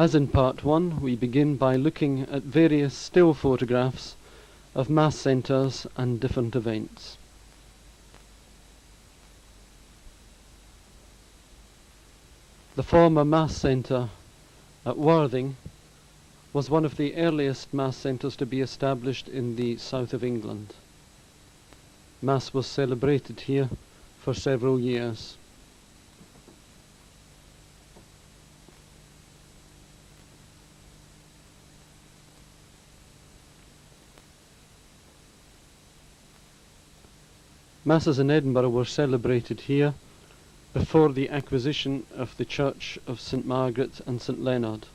As in part 1, we begin by looking at various still photographs of Mass centres and different events. The former Mass centre at Worthing was one of the earliest Mass centres to be established in the south of England. Mass was celebrated here for several years. Masses in Edinburgh were celebrated here before the acquisition of the Church of St Margaret and St Leonard.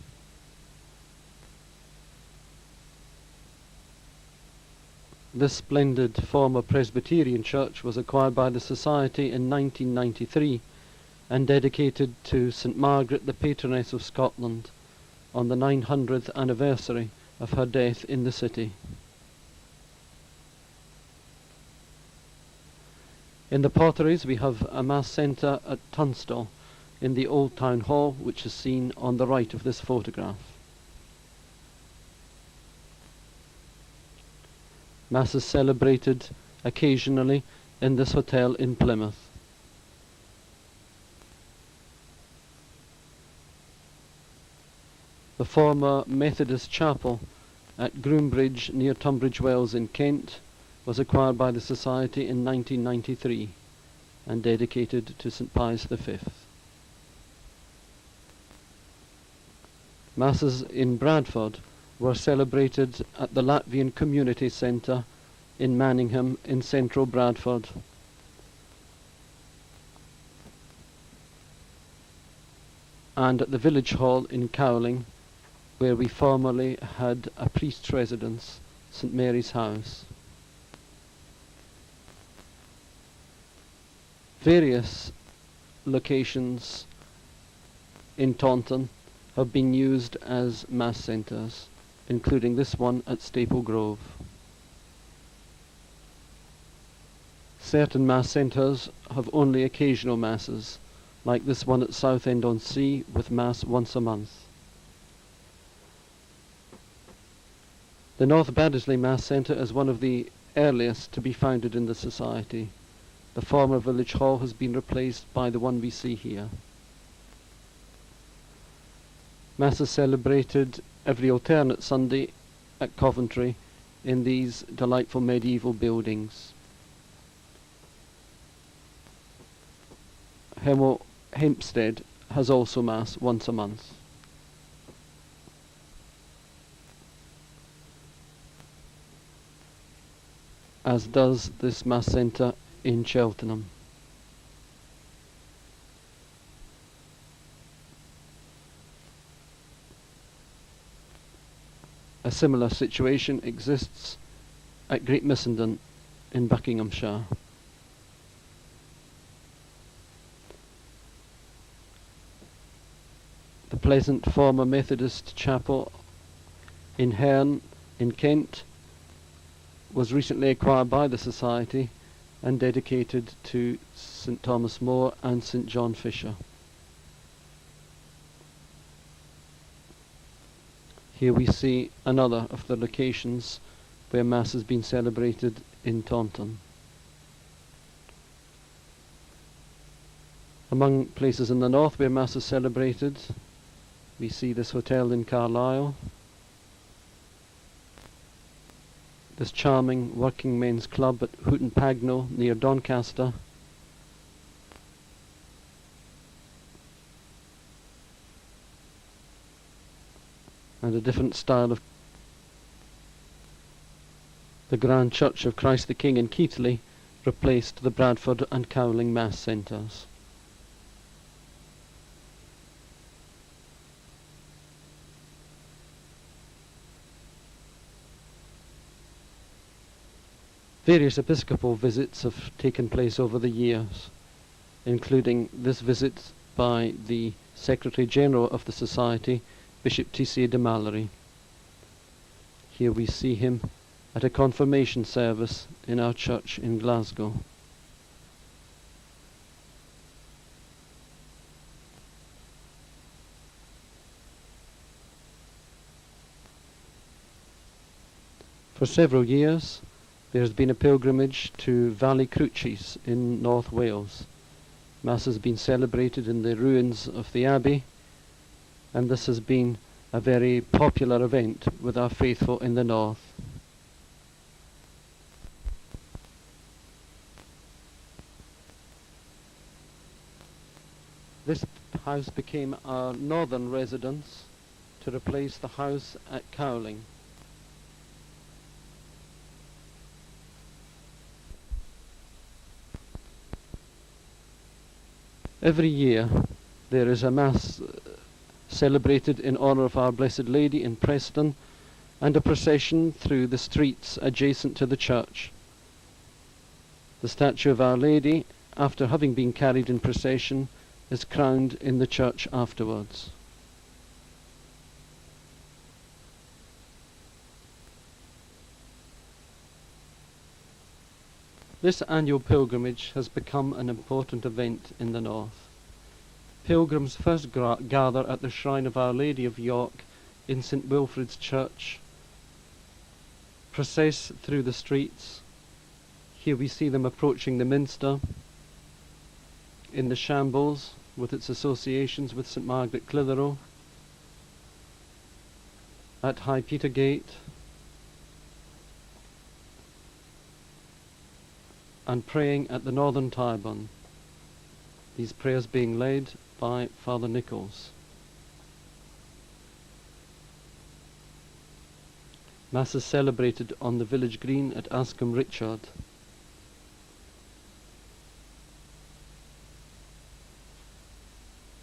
This splendid former Presbyterian church was acquired by the Society in 1993 and dedicated to St Margaret, the patroness of Scotland, on the 900th anniversary of her death in the city. In the Potteries we have a Mass centre at Tunstall in the Old Town Hall, which is seen on the right of this photograph. Mass is celebrated occasionally in this hotel in Plymouth. The former Methodist chapel at Groombridge near Tunbridge Wells in Kent was acquired by the Society in 1993 and dedicated to St Pius V. Masses in Bradford were celebrated at the Latvian Community Centre in Manningham in central Bradford. And at the village hall in Cowling, where we formerly had a priest's residence, St Mary's House. Various locations in Taunton have been used as Mass centres, including this one at Staple Grove. Certain Mass centres have only occasional Masses, like this one at Southend-on-Sea with Mass once a month. The North Baddesley Mass Centre is one of the earliest to be founded in the Society. The former village hall has been replaced by the one we see here. Mass is celebrated every alternate Sunday at Coventry in these delightful medieval buildings. Hemel Hempstead has also Mass once a month. As does this Mass centre in Cheltenham. A similar situation exists at Great Missenden in Buckinghamshire. The pleasant former Methodist chapel in Herne in Kent was recently acquired by the Society and dedicated to St Thomas More and St John Fisher. Here we see another of the locations where Mass has been celebrated in Taunton. Among places in the north where Mass is celebrated, we see this hotel in Carlisle, this charming working men's club at Houghton Pagnell near Doncaster, and a different style of the Grand Church of Christ the King in Keighley replaced the Bradford and Cowling Mass centres. Various Episcopal visits have taken place over the years, including this visit by the Secretary General of the Society, Bishop T.C. de Mallory. Here we see him at a confirmation service in our church in Glasgow. For several years, there has been a pilgrimage to Valley Crucis in North Wales. Mass has been celebrated in the ruins of the Abbey, and this has been a very popular event with our faithful in the north. This house became our northern residence to replace the house at Cowling. Every year there is a Mass celebrated in honour of Our Blessed Lady in Preston, and a procession through the streets adjacent to the church. The statue of Our Lady, after having been carried in procession, is crowned in the church afterwards. This annual pilgrimage has become an important event in the north. Pilgrims first gather at the shrine of Our Lady of York in St Wilfrid's Church, process through the streets. Here we see them approaching the Minster, in the Shambles with its associations with St Margaret Clitheroe, at High Petergate, and praying at the Northern Tyburn, these prayers being led by Father Nichols. Mass is celebrated on the village green at Ascombe Richard.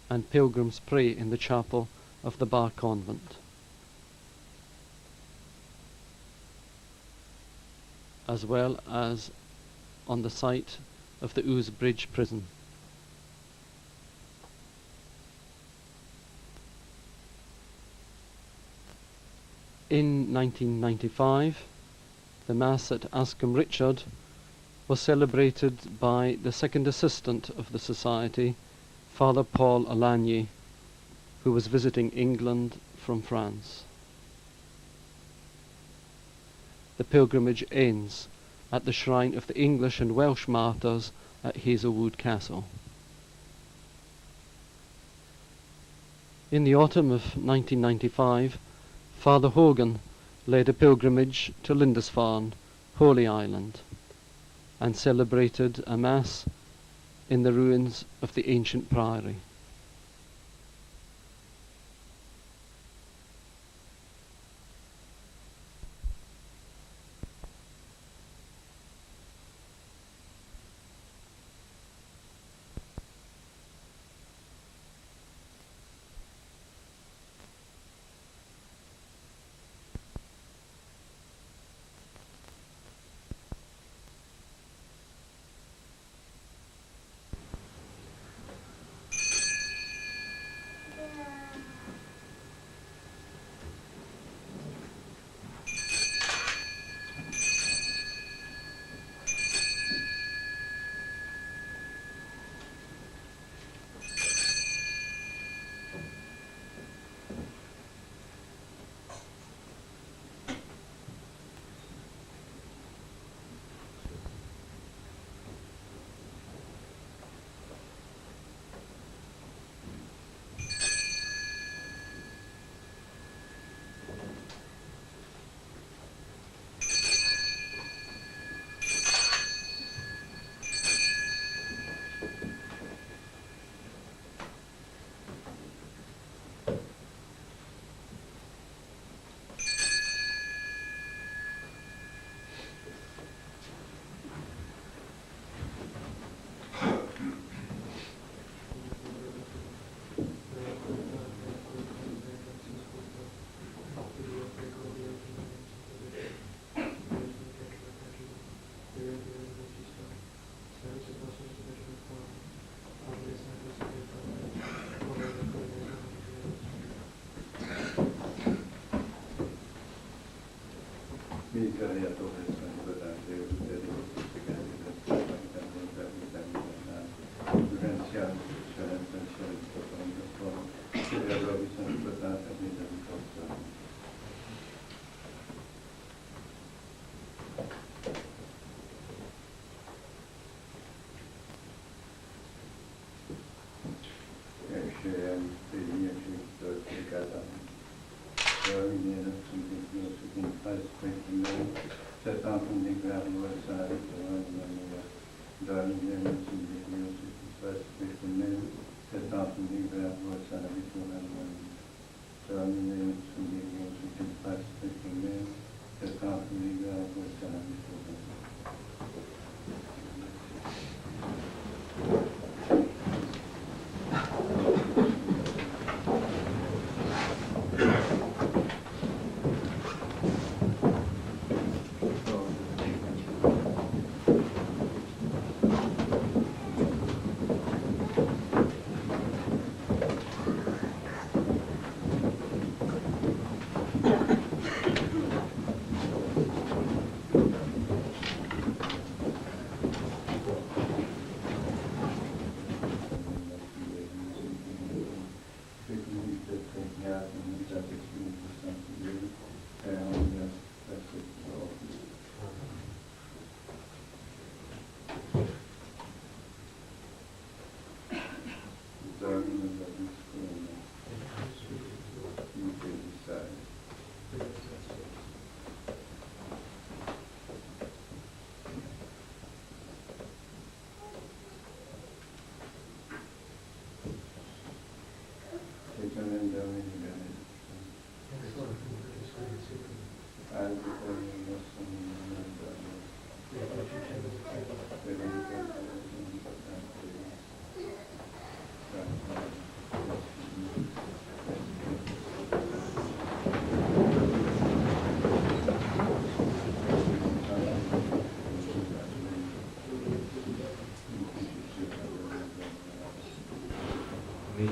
And pilgrims pray in the chapel of the Bar Convent, as well as on the site of the Ouse Bridge prison. In 1995, the Mass at Ascombe Richard was celebrated by the second assistant of the Society, Father Paul Alagny, who was visiting England from France. The pilgrimage ends at the shrine of the English and Welsh martyrs at Hazelwood Castle. In the autumn of 1995, Father Hogan led a pilgrimage to Lindisfarne, Holy Island, and celebrated a Mass in the ruins of the ancient priory.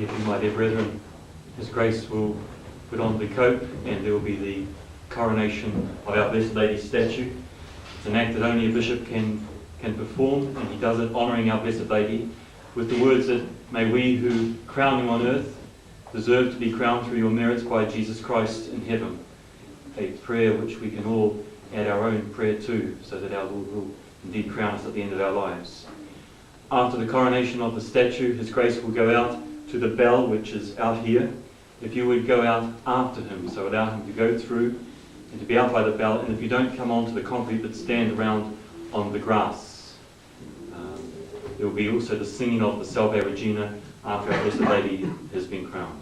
If you, my dear brethren, His Grace will put on the cope and there will be the coronation of our Blessed Lady's statue. It's an act that only a bishop can perform, and he does it honouring our Blessed Lady with the words that may we who crown you on earth deserve to be crowned through your merits by Jesus Christ in heaven. A prayer which we can all add our own prayer to, so that our Lord will indeed crown us at the end of our lives. After the coronation of the statue, His Grace will go out to the bell, which is out here. If you would go out after him, so allow him to go through and to be out by the bell, and if you don't come onto the concrete but stand around on the grass. There will be also the singing of the Salve Regina after our Blessed Lady has been crowned.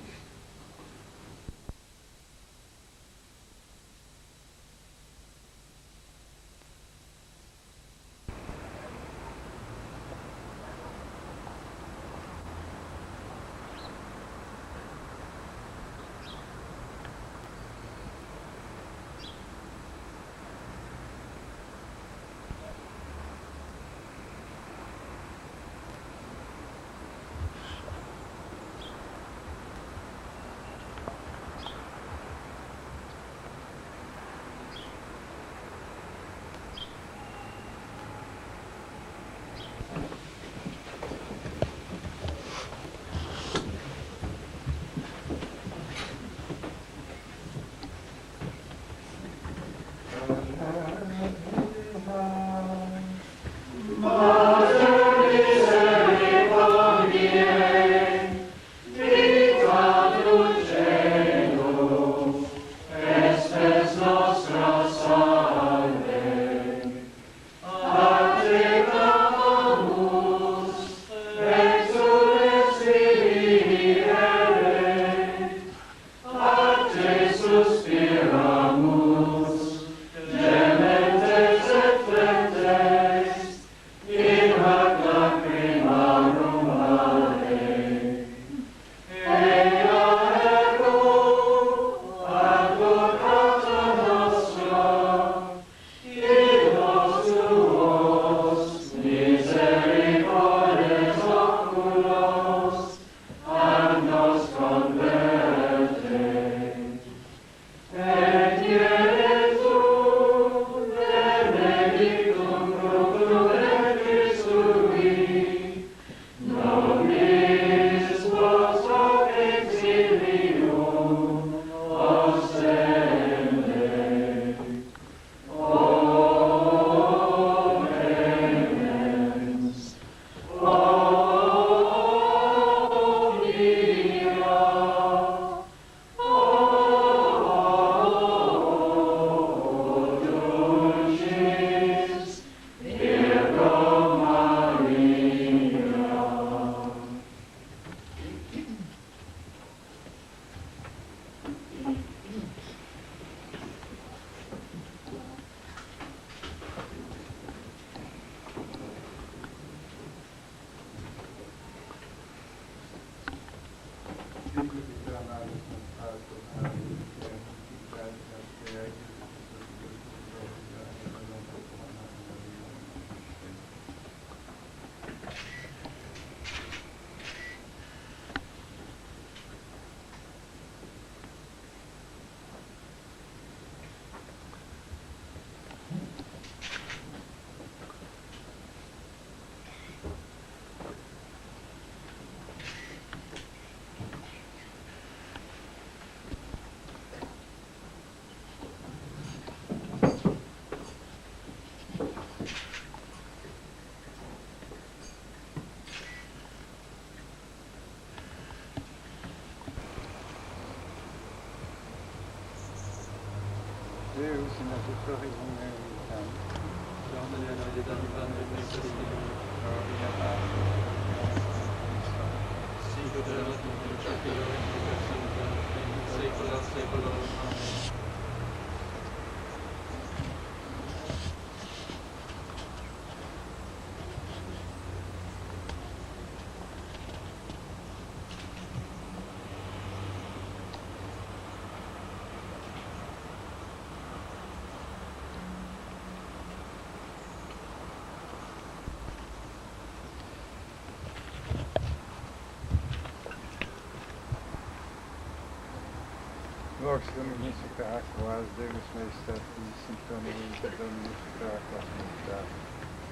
Vox Domini super aquas, Deus Majestatis, Symptomis, Domini super aquas multa,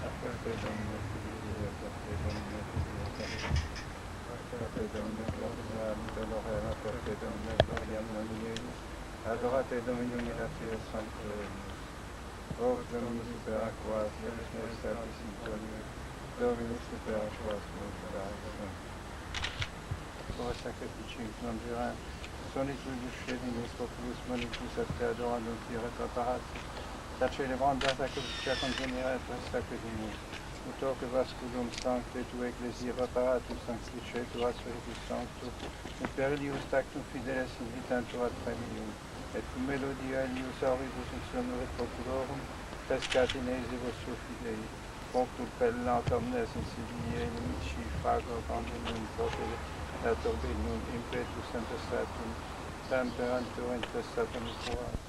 Aperte Domini Fidelius, Aperte Domini Fidelius, Aperte Domini Gloriam, Dolorem, Aperte Domini Gloriam Nominis, Adorate Domini Unitatio Sanctorum, Vox Domini super aquas, Deus Majestatis, Symptomis, Domini super aquas multa, Ora sacrificium non Sonitus Shedinis Populus Monicus et Adorandum Firet Reparatis, Tace Levanda Sacrificia Congeneret Sacrifimus, Utoque Vasculum Sancte Tu Ecclesia Reparatus Sanctice Tuas Spiritus Sanctus, et Perilius Tactum Fideles Invitantur ad Premium, et cum melodia Elius Auribus in sonoret Populorum, pescat inesivus suo Fidei, Promptum pellant omnes insidie nemici fagor condemnum populi, et orbinum impetus tempestatum, temperantur intestatum quas.